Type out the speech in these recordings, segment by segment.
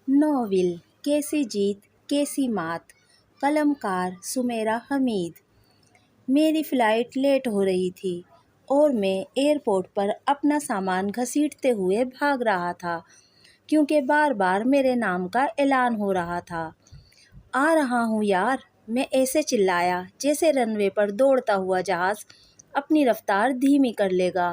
Novel کیسی جیت کیسی مات، قلمکار سمیرہ حمید۔ میری فلائٹ لیٹ ہو رہی تھی اور میں ایئرپورٹ پر اپنا سامان گھسیٹتے ہوئے بھاگ رہا تھا کیونکہ بار بار میرے نام کا اعلان ہو رہا تھا۔ آ رہا ہوں یار، میں ایسے چلایا جیسے رن وے پر دوڑتا ہوا جہاز اپنی رفتار دھیمی کر لے گا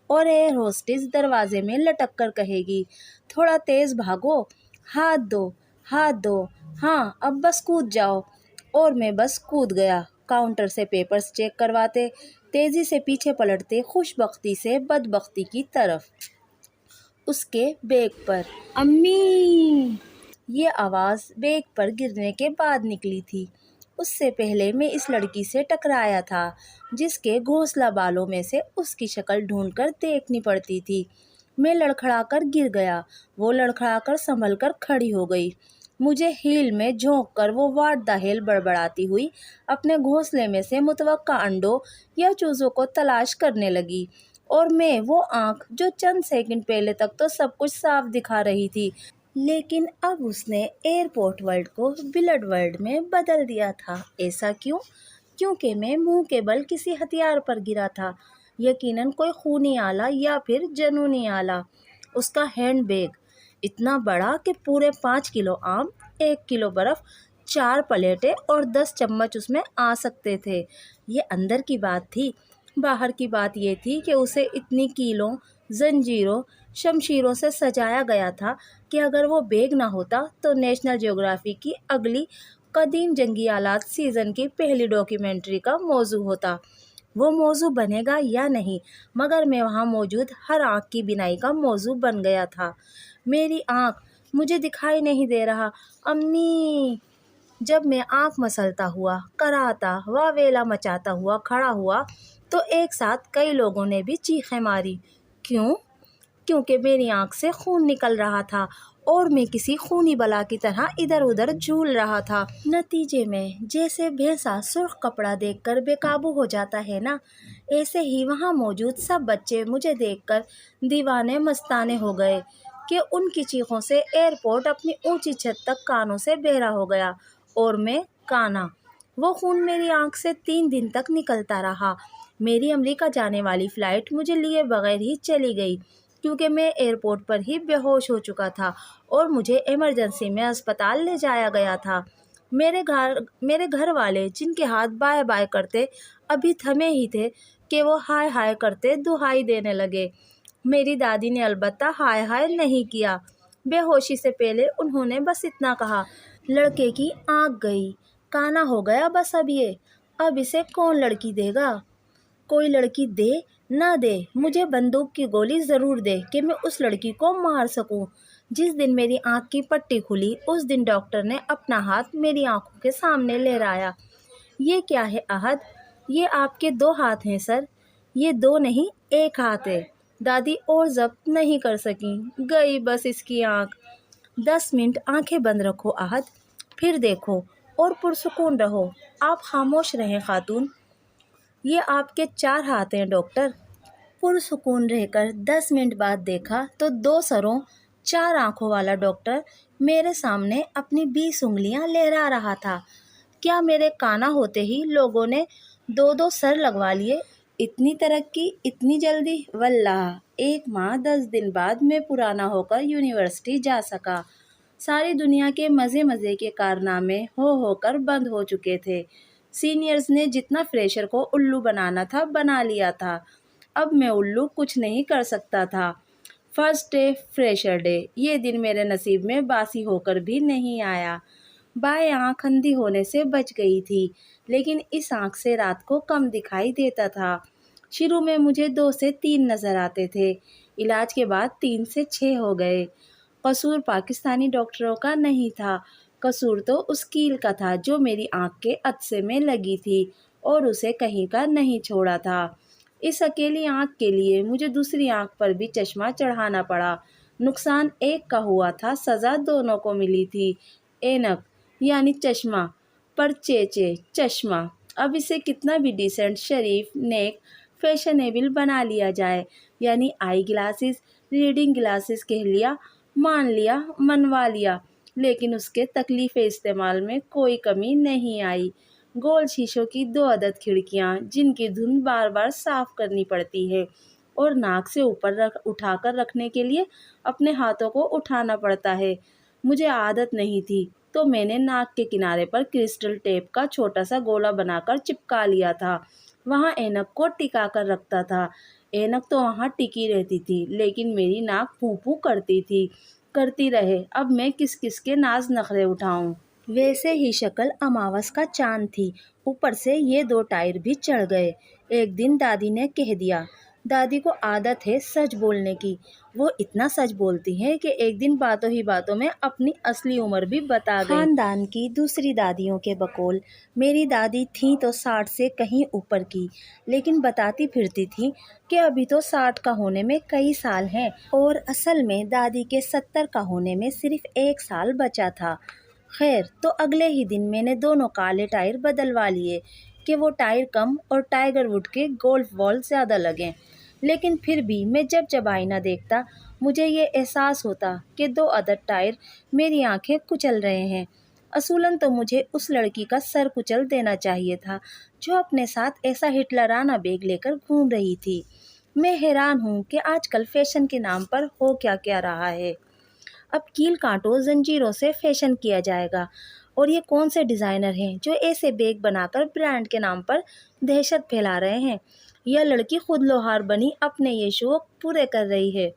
اور ایئر ہوسٹس دروازے میں لٹک کر کہے گی، تھوڑا تیز بھاگو، ہاتھ دو، ہاتھ دو، ہاں اب بس کود جاؤ۔ اور میں بس کود گیا، کاؤنٹر سے پیپرز چیک کرواتے، تیزی سے پیچھے پلٹتے، خوش بختی سے بدبختی کی طرف۔ اس کے بیگ پر امی! یہ آواز بیگ پر گرنے کے بعد نکلی تھی۔ اس سے پہلے میں اس لڑکی سے ٹکرایا تھا جس کے گھونسلہ بالوں میں سے اس کی شکل ڈھونڈ کر دیکھنی پڑتی تھی۔ میں لڑکھڑا کر گر گیا، وہ لڑکھڑا کر سنبھل کر کھڑی ہو گئی۔ مجھے ہیل میں جھونک کر وہ واٹ دا ہیل بڑبڑاتی ہوئی اپنے گھونسلے میں سے متوقع انڈوں یا چوزوں کو تلاش کرنے لگی، اور میں وہ آنکھ جو چند سیکنڈ پہلے تک تو سب کچھ صاف دکھا رہی تھی، لیکن اب اس نے ایئرپورٹ ورلڈ کو بلڈ ورلڈ میں بدل دیا تھا۔ ایسا کیوں؟ کیونکہ میں منہ کے بل کسی ہتھیار پر گرا تھا، یقیناً کوئی خونی آلہ یا پھر جنونی آلہ۔ اس کا ہینڈ بیگ اتنا بڑا کہ پورے 5 کلو آم، 1 کلو برف، 4 پلیٹیں اور 10 چمچ اس میں آ سکتے تھے۔ یہ اندر کی بات تھی۔ باہر کی بات یہ تھی کہ اسے اتنی کیلوں، زنجیروں، شمشیروں سے سجایا گیا تھا کہ اگر وہ بیگ نہ ہوتا تو نیشنل جیوگرافی کی اگلی قدیم جنگی آلات سیزن کی پہلی ڈاکیومنٹری کا موضوع ہوتا۔ وہ موضوع بنے گا یا نہیں، مگر میں وہاں موجود ہر آنکھ کی بینائی کا موضوع بن گیا تھا۔ میری آنکھ، مجھے دکھائی نہیں دے رہا، امی! جب میں آنکھ مسلتا ہوا، کراہتا، واویلا مچاتا ہوا کھڑا ہوا تو ایک ساتھ کئی لوگوں نے بھی چیخیں ماری۔ کیوں؟ کیونکہ میری آنکھ سے خون نکل رہا تھا اور میں کسی خونی بلا کی طرح ادھر ادھر جھول رہا تھا۔ نتیجے میں جیسے بھینسا سرخ کپڑا دیکھ کر بے قابو ہو جاتا ہے نا، ایسے ہی وہاں موجود سب بچے مجھے دیکھ کر دیوانے مستانے ہو گئے کہ ان کی چیخوں سے ایئرپورٹ اپنی اونچی چھت تک کانوں سے بہرا ہو گیا، اور میں کانا۔ وہ خون میری آنکھ سے 3 دن تک نکلتا رہا۔ میری امریکہ جانے والی فلائٹ مجھے لیے بغیر ہی چلی گئی کیونکہ میں ایئرپورٹ پر ہی بے ہوش ہو چکا تھا اور مجھے ایمرجنسی میں اسپتال لے جایا گیا تھا۔ میرے گھر والے، جن کے ہاتھ بائے بائے کرتے ابھی تھمے ہی تھے کہ وہ ہائے ہائے کرتے دہائی دینے لگے۔ میری دادی نے البتہ ہائے ہائے نہیں کیا۔ بے ہوشی سے پہلے انہوں نے بس اتنا کہا، لڑکے کی آنکھ گئی، کانا ہو گیا بس اب اسے کون لڑکی دے گا؟ کوئی لڑکی دے نہ دے، مجھے بندوق کی گولی ضرور دے کہ میں اس لڑکی کو مار سکوں۔ جس دن میری آنکھ کی پٹی کھلی اس دن ڈاکٹر نے اپنا ہاتھ میری آنکھوں کے سامنے لہرایا۔ یہ کیا ہے احد؟ یہ آپ کے 2 ہاتھ ہیں سر۔ یہ 2 نہیں، 1 ہاتھ ہے۔ دادی اور ضبط نہیں کر سکیں، گئی بس اس کی آنکھ۔ 10 منٹ آنکھیں بند رکھو احد، پھر دیکھو اور پرسکون رہو۔ آپ خاموش رہیں خاتون۔ یہ آپ کے 4 ہاتھ ہیں ڈاکٹر۔ پرسکون رہ کر 10 منٹ بعد دیکھا تو 2 سروں، 4 آنکھوں والا ڈاکٹر میرے سامنے اپنی 20 انگلیاں لہرا رہا تھا۔ کیا میرے کانا ہوتے ہی لوگوں نے 2 سر لگوا لیے؟ اتنی ترقی اتنی جلدی؟ واللہ 1 ماہ 10 دن بعد میں پرانا ہو کر یونیورسٹی جا سکا۔ ساری دنیا کے مزے کے کارنامے ہو کر بند ہو چکے تھے۔ سینئرز نے جتنا فریشر کو الو بنانا تھا بنا لیا تھا، اب میں الو کچھ نہیں کر سکتا تھا۔ فرسٹ ڈے، فریشر ڈے، یہ دن میرے نصیب میں باسی ہو کر بھی نہیں آیا۔ بائیں آنکھ اندھی ہونے سے بچ گئی تھی، لیکن اس آنکھ سے رات کو کم دکھائی دیتا تھا۔ شروع میں مجھے 2 سے 3 نظر آتے تھے، علاج کے بعد 3 سے 6 ہو گئے۔ قصور پاکستانی ڈاکٹروں کا نہیں تھا، قصور تو اس کیل کا تھا جو میری آنکھ کے عدسے میں لگی تھی اور اسے کہیں کا نہیں چھوڑا تھا۔ اس اکیلی آنکھ کے لیے مجھے دوسری آنکھ پر بھی چشمہ چڑھانا پڑا۔ نقصان ایک کا ہوا تھا، سزا دونوں کو ملی تھی۔ اینک یعنی چشمہ، پر چیچے چشمہ، اب اسے کتنا بھی ڈیسنٹ، شریف، نیک، فیشنیبل بنا لیا جائے، یعنی آئی گلاسز، ریڈنگ گلاسز کہہ لیا، مان لیا، منوا لیا، لیکن اس کے تکلیف استعمال میں کوئی کمی نہیں آئی۔ گول شیشوں کی 2 عدد کھڑکیاں جن کی دھن بار بار صاف کرنی پڑتی ہے اور ناک سے اوپر اٹھا کر رکھنے کے لیے اپنے ہاتھوں کو اٹھانا پڑتا ہے، مجھے عادت نہیں تھی تو میں نے ناک کے کنارے پر کرسٹل ٹیپ کا چھوٹا سا گولا بنا کر چپکا لیا تھا، وہاں اینک کو ٹکا کر رکھتا تھا۔ اینک تو وہاں ٹکی رہتی تھی لیکن میری ناک پھوں پھوں کرتی تھی۔ کرتی رہے، اب میں کس کس کے ناز نخرے اٹھاؤں۔ ویسے ہی شکل اماوس کا چاند تھی، اوپر سے یہ 2 ٹائر بھی چڑھ گئے۔ ایک دن دادی نے کہہ دیا، دادی کو عادت ہے سچ بولنے کی، وہ اتنا سچ بولتی ہیں کہ ایک دن باتوں ہی باتوں میں اپنی اصلی عمر بھی بتا گئی۔ خاندان کی دوسری دادیوں کے بقول میری دادی تھیں تو 60 سے کہیں اوپر کی، لیکن بتاتی پھرتی تھی کہ ابھی تو 60 کا ہونے میں کئی سال ہیں، اور اصل میں دادی کے 70 کا ہونے میں صرف 1 سال بچا تھا۔ خیر، تو اگلے ہی دن میں نے دونوں کالے ٹائر بدلوا لیے کہ وہ ٹائر کم اور ٹائیگر ووڈ کے گولف بال زیادہ لگیں، لیکن پھر بھی میں جب جب آئینہ دیکھتا مجھے یہ احساس ہوتا کہ 2 عدد ٹائر میری آنکھیں کچل رہے ہیں۔ اصولاً تو مجھے اس لڑکی کا سر کچل دینا چاہیے تھا جو اپنے ساتھ ایسا ہٹلرانہ بیگ لے کر گھوم رہی تھی۔ میں حیران ہوں کہ آج کل فیشن کے نام پر ہو کیا کیا رہا ہے۔ اب کیل کانٹوں زنجیروں سے فیشن کیا جائے گا، اور یہ کون سے ڈیزائنر ہیں جو ایسے بیگ بنا کر برانڈ کے نام پر دہشت پھیلا رہے ہیں؟ یہ لڑکی خود لوہار بنی اپنے یہ شوق پورے کر رہی ہے۔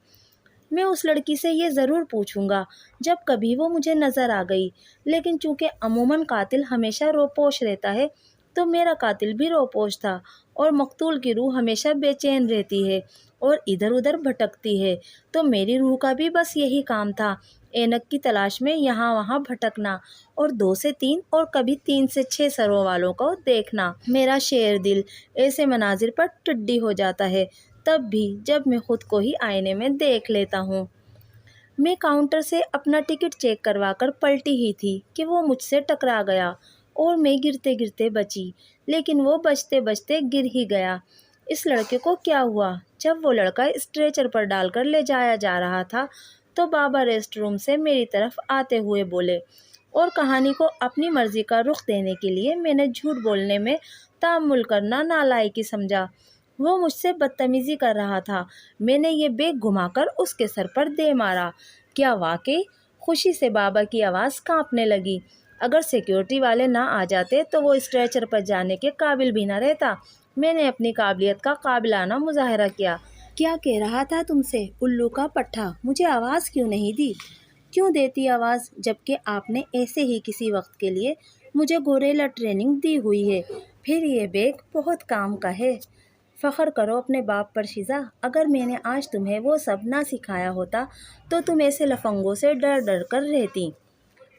میں اس لڑکی سے یہ ضرور پوچھوں گا جب کبھی وہ مجھے نظر آ گئی، لیکن چونکہ عموماً قاتل ہمیشہ روپوش رہتا ہے تو میرا قاتل بھی روپوش تھا، اور مقتول کی روح ہمیشہ بے چین رہتی ہے اور ادھر ادھر بھٹکتی ہے، تو میری روح کا بھی بس یہی کام تھا، اینک کی تلاش میں یہاں وہاں بھٹکنا اور 2 سے 3 اور کبھی 3 سے 6 سروں والوں کو دیکھنا۔ میرا شیر دل ایسے مناظر پر ٹڈی ہو جاتا ہے تب بھی جب میں خود کو ہی آئینے میں دیکھ لیتا ہوں۔ میں کاؤنٹر سے اپنا ٹکٹ چیک کروا کر پلٹی ہی تھی کہ وہ مجھ سے ٹکرا گیا اور میں گرتے گرتے بچی، لیکن وہ بچتے بچتے گر ہی گیا۔ اس لڑکے کو کیا ہوا؟ جب وہ لڑکا اسٹریچر پر ڈال کر لے جایا جا رہا تھا تو بابا ریسٹ روم سے میری طرف آتے ہوئے بولے، اور کہانی کو اپنی مرضی کا رخ دینے کے لیے میں نے جھوٹ بولنے میں تحمل کرنا نالائقی سمجھا۔ وہ مجھ سے بدتمیزی کر رہا تھا، میں نے یہ بیگ گھما کر اس کے سر پر دے مارا۔ کیا واقعی؟ خوشی سے بابا کی آواز کانپنے لگی۔ اگر سیکیورٹی والے نہ آ جاتے تو وہ اسٹریچر پر جانے کے قابل بھی نہ رہتا۔ میں نے اپنی قابلیت کا قابلانہ مظاہرہ کیا۔ کیا کہہ رہا تھا تم سے، الو کا پٹھا؟ مجھے آواز کیوں نہیں دی؟ کیوں دیتی آواز، جبکہ آپ نے ایسے ہی کسی وقت کے لیے مجھے گوریلا ٹریننگ دی ہوئی ہے؟ پھر یہ بیگ بہت کام کا ہے۔ فخر کرو اپنے باپ پر شیزا، اگر میں نے آج تمہیں وہ سب نہ سکھایا ہوتا تو تم ایسے لفنگوں سے ڈر ڈر کر رہتی۔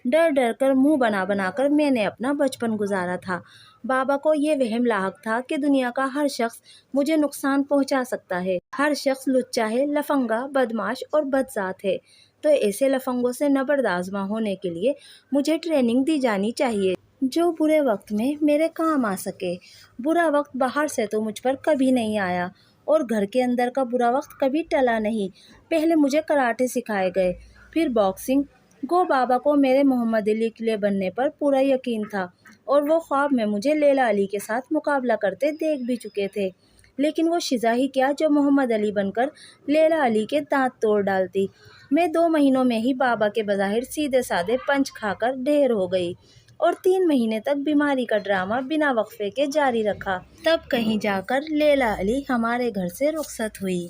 ڈر ڈر کر منہ بنا بنا کر میں نے اپنا بچپن گزارا تھا۔ بابا کو یہ وہم لاحق تھا کہ دنیا کا ہر شخص مجھے نقصان پہنچا سکتا ہے، ہر شخص لچا ہے، لفنگا، بدمعاش اور بدذات ہے، تو ایسے لفنگوں سے نبرد آزما ہونے کے لیے مجھے ٹریننگ دی جانی چاہیے جو برے وقت میں میرے کام آ سکے۔ برا وقت باہر سے تو مجھ پر کبھی نہیں آیا، اور گھر کے اندر کا برا وقت کبھی ٹلا نہیں۔ پہلے مجھے کراٹے سکھائے گئے، پھر باکسنگ۔ گو بابا کو میرے محمد علی کے بننے پر پورا یقین تھا، اور وہ خواب میں مجھے لیلا علی کے ساتھ مقابلہ کرتے دیکھ بھی چکے تھے، لیکن وہ شیزا ہی کیا جو محمد علی بن کر لیلا علی کے دانت توڑ ڈالتی۔ میں 2 مہینوں میں ہی بابا کے بظاہر سیدھے سادے پنچ کھا کر ڈھیر ہو گئی، اور 3 مہینے تک بیماری کا ڈرامہ بنا وقفے کے جاری رکھا۔ تب کہیں جا کر لیلا علی ہمارے گھر سے رخصت ہوئی۔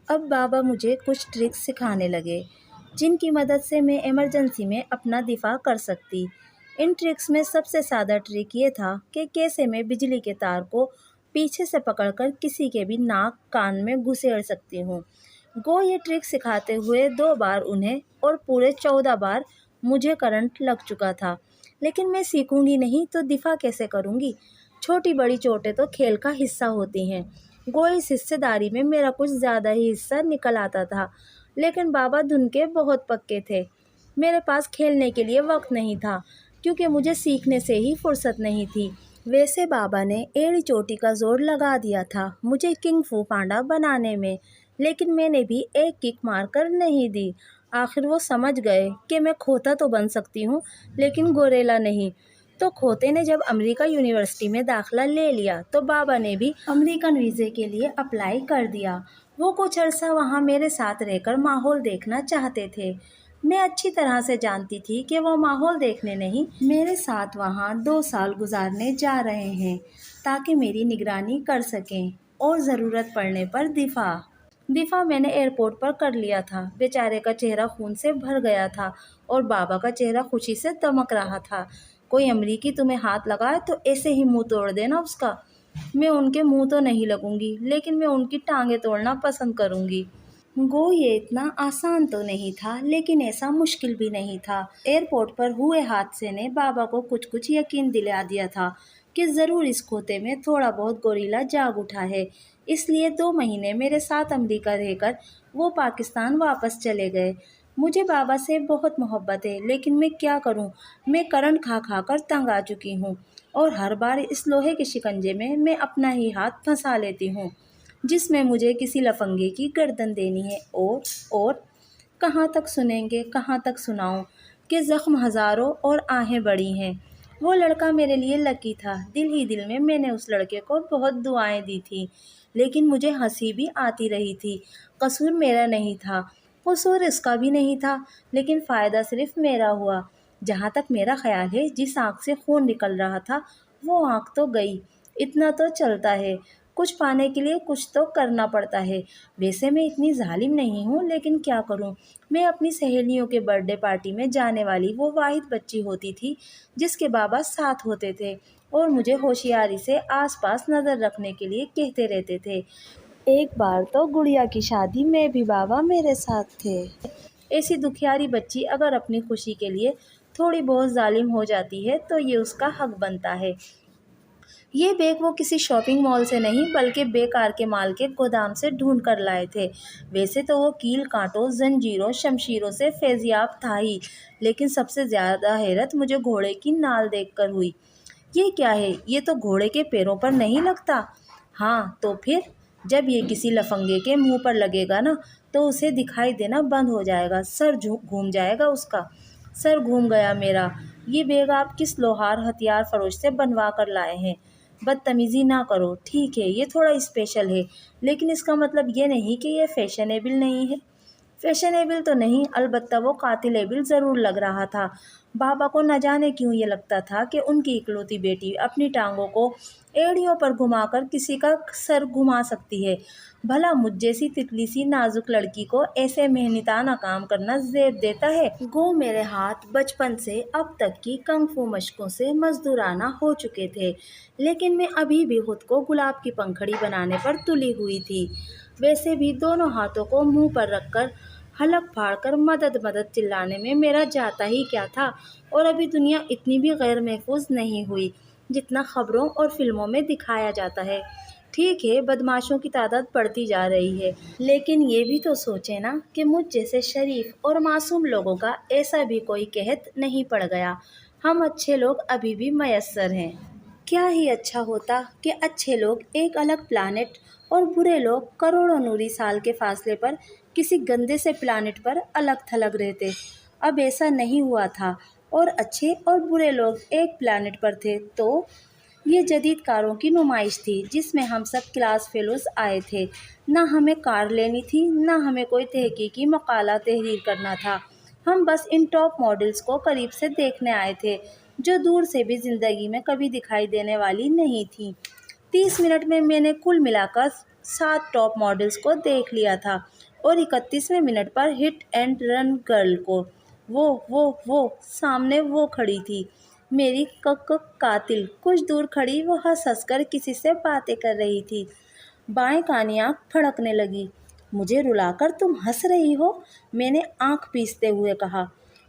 اب بابا مجھے کچھ ٹرکس سکھانے لگے جن کی مدد سے میں ایمرجنسی میں اپنا دفاع کر سکتی۔ ان ٹرکس میں سب سے سادہ ٹرک یہ تھا کہ کیسے میں بجلی کے تار کو پیچھے سے پکڑ کر کسی کے بھی ناک کان میں گھسیڑ سکتی ہوں۔ گو یہ ٹرک سکھاتے ہوئے 2 بار انہیں اور پورے 14 بار مجھے کرنٹ لگ چکا تھا، لیکن میں سیکھوں گی نہیں تو دفاع کیسے کروں گی؟ چھوٹی بڑی چوٹیں تو کھیل کا حصہ ہوتی ہیں۔ گو اس حصے داری میں میرا کچھ زیادہ ہی حصہ نکل آتا تھا، لیکن بابا دھن کے بہت پکے تھے۔ میرے پاس کھیلنے کے لیے وقت نہیں تھا کیونکہ مجھے سیکھنے سے ہی فرصت نہیں تھی۔ ویسے بابا نے ایڑی چوٹی کا زور لگا دیا تھا مجھے کنگ فو پانڈا بنانے میں، لیکن میں نے بھی ایک کک مار کر نہیں دی۔ آخر وہ سمجھ گئے کہ میں کھوتا تو بن سکتی ہوں لیکن گوریلا نہیں۔ تو کھوتے نے جب امریکہ یونیورسٹی میں داخلہ لے لیا تو بابا نے بھی امریکن ویزے کے لیے اپلائی کر دیا۔ وہ کچھ عرصہ وہاں میرے ساتھ رہ کر ماحول دیکھنا چاہتے تھے۔ میں اچھی طرح سے جانتی تھی کہ وہ ماحول دیکھنے نہیں، میرے ساتھ وہاں 2 سال گزارنے جا رہے ہیں تاکہ میری نگرانی کر سکیں اور ضرورت پڑنے پر دفاع میں نے ایئرپورٹ پر کر لیا تھا۔ بیچارے کا چہرہ خون سے بھر گیا تھا اور بابا کا چہرہ خوشی سے دمک رہا تھا۔ کوئی امریکی تمہیں ہاتھ لگائے تو ایسے ہی منہ توڑ دینا اس کا۔ میں ان کے منہ تو نہیں لگوں گی لیکن میں ان کی ٹانگیں توڑنا پسند کروں گی۔ گو یہ اتنا آسان تو نہیں تھا لیکن ایسا مشکل بھی نہیں تھا۔ ایئرپورٹ پر ہوئے حادثے نے بابا کو کچھ یقین دلا دیا تھا کہ ضرور اس کھوتے میں تھوڑا بہت گوریلا جاگ اٹھا ہے۔ اس لیے 2 مہینے میرے ساتھ امریکہ رہ کر وہ پاکستان واپس چلے گئے۔ مجھے بابا سے بہت محبت ہے لیکن میں کیا کروں، میں کرنٹ کھا کر تنگ آ چکی ہوں اور ہر بار اس لوہے کے شکنجے میں اپنا ہی ہاتھ پھنسا لیتی ہوں جس میں مجھے کسی لفنگے کی گردن دینی ہے۔ اور کہاں تک سنیں گے، کہاں تک سناؤں کہ زخم ہزاروں اور آہیں بڑی ہیں۔ وہ لڑکا میرے لیے لکی تھا۔ دل ہی دل میں نے اس لڑکے کو بہت دعائیں دی تھیں لیکن مجھے ہنسی بھی آتی رہی تھی۔ قصور میرا نہیں تھا، قصور اس کا بھی نہیں تھا، لیکن فائدہ صرف میرا ہوا۔ جہاں تک میرا خیال ہے جس آنکھ سے خون نکل رہا تھا وہ آنکھ تو گئی۔ اتنا تو چلتا ہے، کچھ پانے کے لیے کچھ تو کرنا پڑتا ہے۔ ویسے میں اتنی ظالم نہیں ہوں لیکن کیا کروں، میں اپنی سہیلیوں کے برتھ ڈے پارٹی میں جانے والی وہ واحد بچی ہوتی تھی جس کے بابا ساتھ ہوتے تھے اور مجھے ہوشیاری سے آس پاس نظر رکھنے کے لیے کہتے رہتے تھے۔ ایک بار تو گڑیا کی شادی میں بھی بابا میرے ساتھ تھے۔ ایسی دکھیاری بچی اگر اپنی خوشی کے لیے تھوڑی بہت ظالم ہو جاتی ہے تو یہ اس کا حق بنتا ہے۔ یہ بیگ وہ کسی شاپنگ مال سے نہیں بلکہ بیکار کے مال کے گودام سے ڈھونڈ کر لائے تھے۔ ویسے تو وہ کیل کانٹوں، زنجیروں، شمشیروں سے فیضیاب تھا ہی، لیکن سب سے زیادہ حیرت مجھے گھوڑے کی نال دیکھ کر ہوئی۔ یہ کیا ہے؟ یہ تو گھوڑے کے پیروں پر نہیں لگتا۔ ہاں تو پھر جب یہ کسی لفنگے کے منہ پر لگے گا نا تو اسے دکھائی دینا بند ہو جائے گا، سر گھوم جائے گا اس کا۔ سر گھوم گیا میرا۔ یہ بیگ آپ کس لوہار ہتھیار فروش سے بنوا کر لائے ہیں؟ بدتمیزی نہ کرو، ٹھیک ہے یہ تھوڑا اسپیشل ہے لیکن اس کا مطلب یہ نہیں کہ یہ فیشنیبل نہیں ہے۔ فیشنیبل تو نہیں، البتہ وہ قاتلیبل ضرور لگ رہا تھا۔ بابا کو نہ جانے کیوں یہ لگتا تھا کہ ان کی اکلوتی بیٹی اپنی ٹانگوں کو ایڑیوں پر گھما کر کسی کا سر گھما سکتی ہے۔ بھلا مجھ جیسی تتلی سی نازک لڑکی کو ایسے محنتانہ کام کرنا زیب دیتا ہے؟ گو میرے ہاتھ بچپن سے اب تک کی کنگ فو مشقوں سے مزدورانہ ہو چکے تھے لیکن میں ابھی بھی خود کو گلاب کی پنکھڑی بنانے پر تلی ہوئی تھی۔ ویسے بھی دونوں ہاتھوں کو منہ پر رکھ کر حلق پھاڑ کر مدد مدد چلانے میں میرا جاتا ہی کیا تھا۔ اور ابھی دنیا اتنی بھی غیر محفوظ نہیں ہوئی جتنا خبروں اور فلموں میں دکھایا جاتا ہے۔ ٹھیک ہے بدماشوں کی تعداد بڑھتی جا رہی ہے لیکن یہ بھی تو سوچیں نا کہ مجھ جیسے شریف اور معصوم لوگوں کا ایسا بھی کوئی قحط نہیں پڑ گیا۔ ہم اچھے لوگ ابھی بھی میسر ہیں۔ کیا ہی اچھا ہوتا کہ اچھے لوگ ایک الگ پلانٹ اور برے لوگ کروڑوں نوری سال کے فاصلے پر کسی گندے سے پلانٹ پر الگ تھلگ رہتے۔ اب ایسا نہیں ہوا تھا اور اچھے اور برے لوگ ایک پلانٹ پر تھے تو یہ جدید کاروں کی نمائش تھی جس میں ہم سب کلاس فیلوز آئے تھے۔ نہ ہمیں کار لینی تھی، نہ ہمیں کوئی تحقیقی مقالہ تحریر کرنا تھا۔ ہم بس ان ٹاپ ماڈلز کو قریب سے دیکھنے آئے تھے جو دور سے بھی زندگی میں کبھی دکھائی دینے والی نہیں تھیں۔ 30 منٹ میں نے کل ملا کر 7 ٹاپ ماڈلز کو دیکھ لیا تھا اور 31ویں منٹ پر ہٹ اینڈ رن گرل کو۔ وہ سامنے وہ کھڑی تھی میری قاتل۔ کچھ دور کھڑی وہ ہنس ہنس کر کسی سے باتیں کر رہی تھی۔ بائیں کانی آنکھ پھڑکنے لگی۔ مجھے رلا کر تم ہنس رہی ہو؟ میں نے آنکھ پیستے ہوئے کہا۔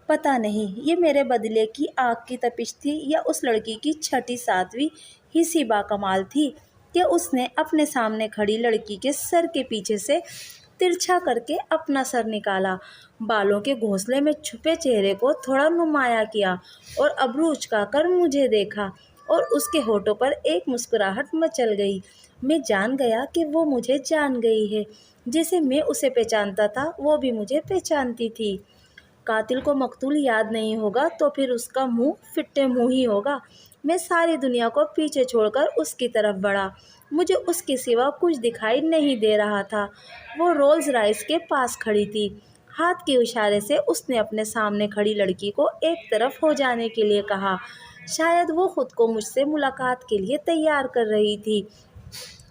پتہ نہیں یہ میرے بدلے کی آگ کی تپش تھی یا اس لڑکی کی چھٹی ساتویں حصی باکمال تھی کہ اس نے اپنے سامنے کھڑی لڑکی کے سر کے پیچھے سے ترچھا کر کے اپنا سر نکالا، بالوں کے گھونسلے میں چھپے چہرے کو تھوڑا نمایاں کیا اور ابرو اچکا کر مجھے دیکھا اور اس کے ہونٹوں پر ایک مسکراہٹ مچل گئی۔ میں جان گیا کہ وہ مجھے جان گئی ہے، جیسے میں اسے پہچانتا تھا وہ بھی مجھے پہچانتی تھی۔ قاتل کو مقتول یاد نہیں ہوگا تو پھر اس کا منہ فٹے منہ ہی ہوگا۔ میں ساری دنیا کو پیچھے چھوڑ کر اس کی طرف بڑھا۔ مجھے اس کے سوا کچھ دکھائی نہیں دے رہا تھا۔ وہ رولز رائس کے پاس کھڑی تھی۔ ہاتھ کے اشارے سے اس نے اپنے سامنے کھڑی لڑکی کو ایک طرف ہو جانے کے لیے کہا۔ شاید وہ خود کو مجھ سے ملاقات کے لیے تیار کر رہی تھی۔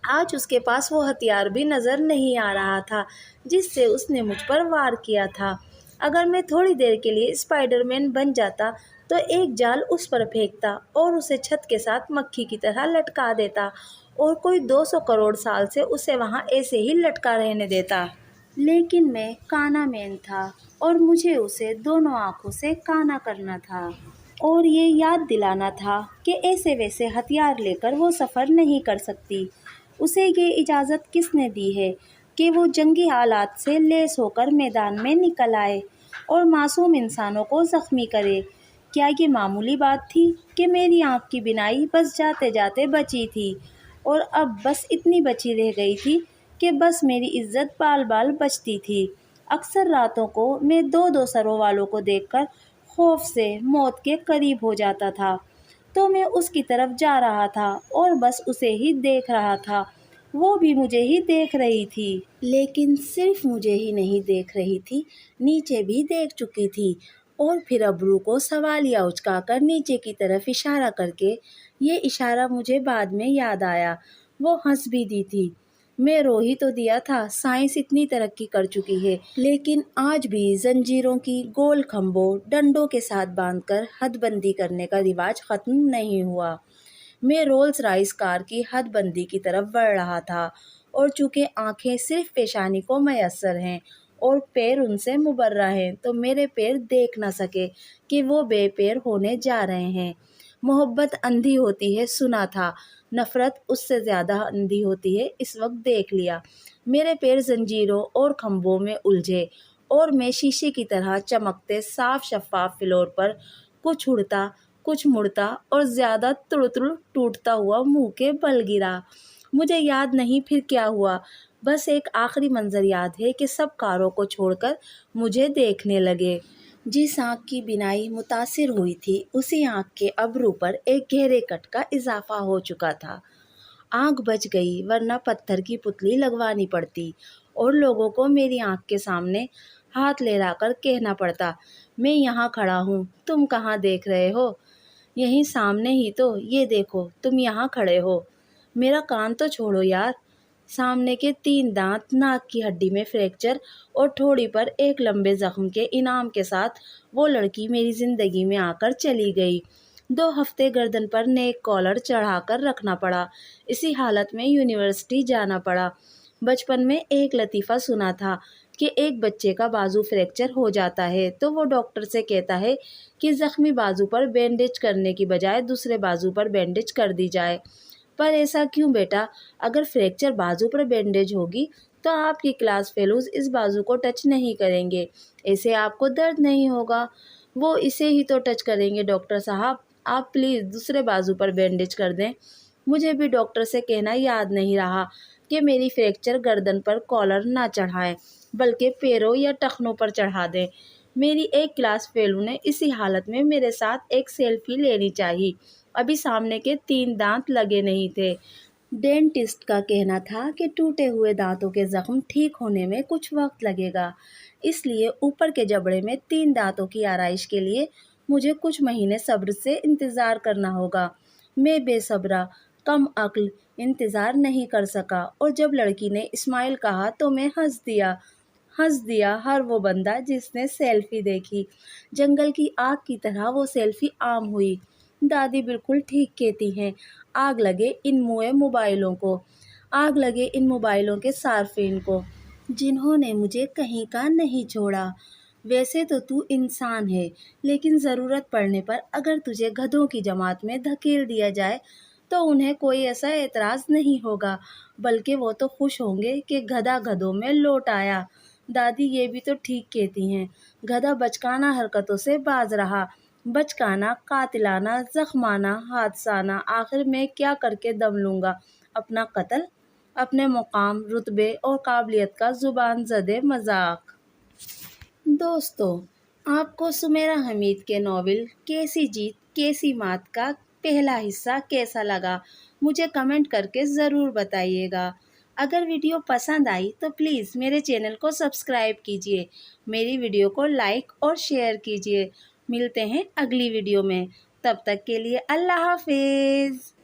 آج اس کے پاس وہ ہتھیار بھی نظر نہیں آ رہا تھا جس سے اس نے مجھ پر وار کیا تھا۔ اگر میں تھوڑی دیر کے لیے اسپائڈر مین بن جاتا تو ایک جال اس پر پھینکتا اور اسے چھت کے ساتھ مکھی کی طرح لٹکا دیتا اور کوئی 200 کروڑ سال سے اسے وہاں ایسے ہی لٹکا رہنے دیتا۔ لیکن میں کانا مین تھا اور مجھے اسے دونوں آنکھوں سے کانا کرنا تھا اور یہ یاد دلانا تھا کہ ایسے ویسے ہتھیار لے کر وہ سفر نہیں کر سکتی۔ اسے یہ اجازت کس نے دی ہے کہ وہ جنگی آلات سے لیس ہو کر میدان میں نکل آئے اور معصوم انسانوں کو زخمی کرے؟ کیا یہ معمولی بات تھی کہ میری آنکھ کی بینائی بس جاتے جاتے بچی تھی اور اب بس اتنی بچی رہ گئی تھی کہ بس میری عزت بال بال بچتی تھی۔ اکثر راتوں کو میں دو سروں والوں کو دیکھ کر خوف سے موت کے قریب ہو جاتا تھا تو میں اس کی طرف جا رہا تھا اور بس اسے ہی دیکھ رہا تھا۔ وہ بھی مجھے ہی دیکھ رہی تھی، لیکن صرف مجھے ہی نہیں دیکھ رہی تھی، نیچے بھی دیکھ چکی تھی۔ اور پھر ابرو کو سوالیہ اچکا کر نیچے کی طرف اشارہ کر کے، یہ اشارہ مجھے بعد میں یاد آیا، وہ ہنس بھی دی تھی۔ میں رو ہی تو دیا تھا، سائنس اتنی ترقی کر چکی ہے لیکن آج بھی زنجیروں کی گول کھمبوں ڈنڈوں کے ساتھ باندھ کر حد بندی کرنے کا رواج ختم نہیں ہوا۔ میں رولز رائس کار کی حد بندی کی طرف بڑھ رہا تھا اور چونکہ آنکھیں صرف پیشانی کو میسر ہیں اور پیر ان سے مبرہ ہیں تو میرے پیر دیکھ نہ سکے کہ وہ بے پیر ہونے جا رہے ہیں۔ محبت اندھی ہوتی ہے سنا تھا، نفرت اس سے زیادہ اندھی ہوتی ہے اس وقت دیکھ لیا۔ میرے پیر زنجیروں اور کھمبوں میں الجھے اور میں شیشے کی طرح چمکتے صاف شفاف فلور پر کچھ اڑتا کچھ مڑتا اور زیادہ تڑ تڑ ٹوٹتا ہوا منہ کے بل گرا۔ مجھے یاد نہیں پھر کیا ہوا، بس ایک آخری منظر یاد ہے کہ سب کاروں کو چھوڑ کر مجھے دیکھنے لگے۔ جس آنکھ کی بینائی متاثر ہوئی تھی اسی آنکھ کے ابرو پر ایک گہرے کٹ کا اضافہ ہو چکا تھا۔ آنکھ بچ گئی ورنہ پتھر کی پتلی لگوانی پڑتی اور لوگوں کو میری آنکھ کے سامنے ہاتھ لہرا کر کہنا پڑتا، میں یہاں کھڑا ہوں، تم کہاں دیکھ رہے ہو؟ یہیں سامنے ہی تو، یہ دیکھو تم یہاں کھڑے ہو۔ میرا کان تو چھوڑو یار۔ سامنے کے 3 دانت، ناک کی ہڈی میں فریکچر اور ٹھوڑی پر ایک لمبے زخم کے انعام کے ساتھ وہ لڑکی میری زندگی میں آ کر چلی گئی۔ 2 ہفتے گردن پر نیک کالر چڑھا کر رکھنا پڑا، اسی حالت میں یونیورسٹی جانا پڑا۔ بچپن میں ایک لطیفہ سنا تھا کہ ایک بچے کا بازو فریکچر ہو جاتا ہے تو وہ ڈاکٹر سے کہتا ہے کہ زخمی بازو پر بینڈیج کرنے کی بجائے دوسرے بازو پر بینڈیج کر دی جائے۔ پر ایسا کیوں بیٹا؟ اگر فریکچر بازو پر بینڈیج ہوگی تو آپ کی کلاس فیلوز اس بازو کو ٹچ نہیں کریں گے، ایسے آپ کو درد نہیں ہوگا۔ وہ اسے ہی تو ٹچ کریں گے ڈاکٹر صاحب، آپ پلیز دوسرے بازو پر بینڈیج کر دیں۔ مجھے بھی ڈاکٹر سے کہنا یاد نہیں رہا کہ میری فریکچر گردن پر کالر نہ چڑھائیں بلکہ پیروں یا ٹخنوں پر چڑھا دیں۔ میری ایک کلاس فیلو نے اسی حالت میں میرے ساتھ ایک سیلفی لینی چاہی، ابھی سامنے کے 3 دانت لگے نہیں تھے۔ ڈینٹسٹ کا کہنا تھا کہ ٹوٹے ہوئے دانتوں کے زخم ٹھیک ہونے میں کچھ وقت لگے گا، اس لیے اوپر کے جبڑے میں 3 دانتوں کی آرائش کے لیے مجھے کچھ مہینے صبر سے انتظار کرنا ہوگا۔ میں بے صبرا، کم عقل انتظار نہیں کر سکا اور جب لڑکی نے اسمائل کہا تو میں ہنس دیا ہر وہ بندہ جس نے سیلفی دیکھی۔ جنگل کی آگ کی طرح وہ سیلفی عام ہوئی۔ دادی بالکل ٹھیک کہتی ہیں، آگ لگے ان موئے موبائلوں کو، آگ لگے ان موبائلوں کے صارفین کو جنہوں نے مجھے کہیں کا نہیں چھوڑا۔ ویسے تو انسان ہے لیکن ضرورت پڑنے پر اگر تجھے گدھوں کی جماعت میں دھکیل دیا جائے تو انہیں کوئی ایسا اعتراض نہیں ہوگا، بلکہ وہ تو خوش ہوں گے کہ گدھا گدھوں میں لوٹ آیا۔ دادی یہ بھی تو ٹھیک کہتی ہیں، گدھا بچکانہ حرکتوں سے باز رہا، بچکانہ، قاتلانہ، زخمانہ، حادثانہ، آخر میں کیا کر کے دم لوں گا؟ اپنا قتل، اپنے مقام، رتبے اور قابلیت کا زبان زدہ مذاق۔ دوستو، آپ کو سمیرہ حمید کے ناول کیسی جیت کیسی مات کا پہلا حصہ کیسا لگا؟ مجھے کمنٹ کر کے ضرور بتائیے گا۔ اگر ویڈیو پسند آئی تو پلیز میرے چینل کو سبسکرائب کیجیے، میری ویڈیو کو لائک اور شیئر کیجیے۔ ملتے ہیں اگلی ویڈیو میں، تب تک کے لیے اللہ حافظ۔